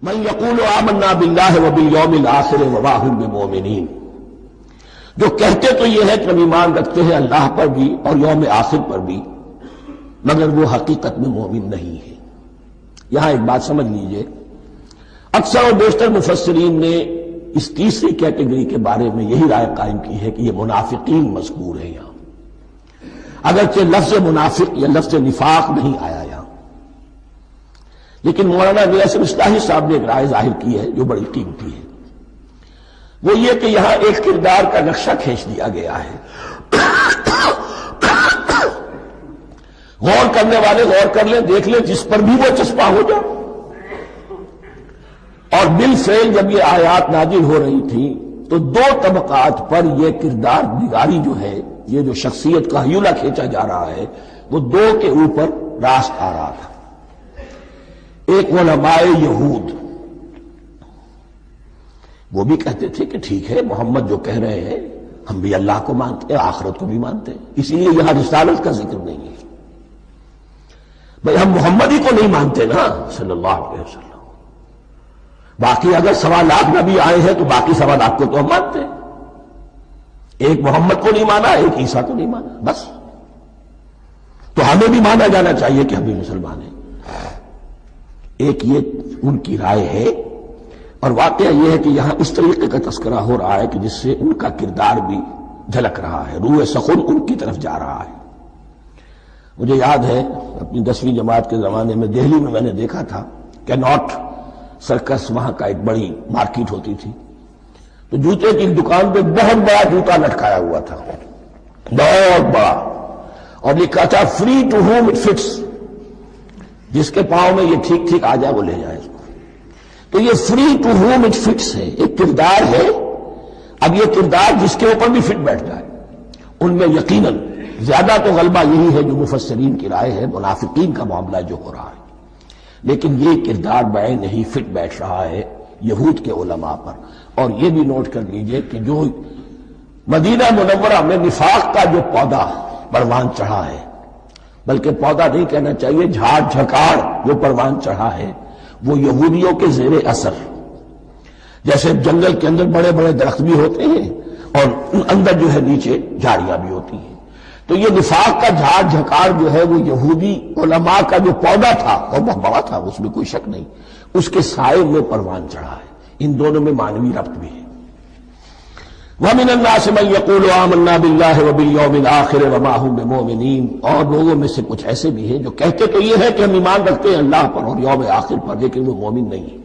من یقول آمنا باللہ وبالیوم الآخر وما هم بمؤمنین، جو کہتے تو یہ ہے کہ ہم ایمان رکھتے ہیں اللہ پر بھی اور یوم آخر پر بھی، مگر وہ حقیقت میں مومن نہیں ہے۔ یہاں ایک بات سمجھ لیجئے، اکثر اور بیشتر مفسرین نے اس تیسری کیٹیگری کے بارے میں یہی رائے قائم کی ہے کہ یہ منافقین مذکور ہیں یہاں، اگرچہ لفظ منافق یا لفظ نفاق نہیں آیا یہاں، لیکن مولانا نیاز اصلاحی صاحب نے ایک رائے ظاہر کی ہے جو بڑی قیمتی ہے، وہ یہ کہ یہاں ایک کردار کا نقشہ کھینچ دیا گیا ہے۔ غور کرنے والے غور کر لیں، دیکھ لیں، جس پر بھی وہ چسپاں ہو جائے۔ اور بالفعل جب یہ آیات نازل ہو رہی تھی تو دو طبقات پر یہ کردار نگاری جو ہے، یہ جو شخصیت کا ہیولہ کھینچا جا رہا ہے، وہ دو کے اوپر راست آ رہا تھا۔ ایک علماء یہود، وہ بھی کہتے تھے کہ ٹھیک ہے، محمد جو کہہ رہے ہیں ہم بھی اللہ کو مانتے ہیں، آخرت کو بھی مانتے ہیں، اسی لیے یہاں رسالت کا ذکر نہیں ہے۔ بھئی ہم محمد ہی کو نہیں مانتے نا صلی اللہ علیہ وسلم، باقی اگر 1.25 لاکھ نبی آئے ہیں تو باقی 1.25 لاکھ کو تو ہم مانتے ہیں، ایک محمد کو نہیں مانا، ایک عیسیٰ کو نہیں مانا، بس تو ہمیں بھی مانا جانا چاہیے کہ ہم بھی مسلمان ہیں۔ ایک یہ ان کی رائے ہے، اور واقعہ یہ ہے کہ یہاں اس طریقے کا تذکرہ ہو رہا ہے کہ جس سے ان کا کردار بھی جھلک رہا ہے، روح سخن ان کی طرف جا رہا ہے۔ مجھے یاد ہے اپنی 10ویں جماعت کے زمانے میں دہلی میں نے دیکھا تھا کہ ناٹ سرکس، وہاں کا ایک بڑی مارکیٹ ہوتی تھی، تو جوتے کی دکان پہ بہت بڑا جوتا لٹکایا ہوا تھا، بہت بڑا، اور لکھا تھا free to home it fits, جس کے پاؤں میں یہ ٹھیک ٹھیک آ جائے وہ لے جائے اس کو۔ تو یہ free to home it fits ہے، ایک کردار ہے، اب یہ کردار جس کے اوپر بھی فٹ بیٹھ جائے، ان میں یقیناً زیادہ تو غلبہ یہی ہے جو مفسرین کی رائے ہے، منافقین کا معاملہ جو ہو رہا ہے، لیکن یہ کردار بعین نہیں فٹ بیٹھ رہا ہے یہود کے علماء پر۔ اور یہ بھی نوٹ کر لیجئے کہ جو مدینہ منورہ میں نفاق کا جو پودا پروان چڑھا ہے، بلکہ پودا نہیں کہنا چاہیے، جھاڑ جھکاڑ جو پروان چڑھا ہے، وہ یہودیوں کے زیر اثر، جیسے جنگل کے اندر بڑے بڑے درخت بھی ہوتے ہیں اور اندر جو ہے نیچے جھاڑیاں بھی ہوتی ہیں، تو یہ نفاق کا جھاڑ جھکاڑ جو ہے وہ یہودی علماء کا جو پودا تھا اور بہت بڑا تھا، اس میں کوئی شک نہیں، اس کے سائے میں پروان چڑھا ہے۔ ان دونوں میں معنوی ربط بھی ہے۔ وَمِنَ النَّاسِ مَن يَقُولُ آمَنَّا بِاللَّهِ وَبَالْيَوْمِ الْآخِرِ وَمَا هُم بِمُؤْمِنِينَ، اور لوگوں میں سے کچھ ایسے بھی ہیں جو کہتے تو یہ ہے کہ ہم ایمان رکھتے ہیں اللہ پر اور یوم آخر پر، لیکن وہ مومن نہیں ہیں۔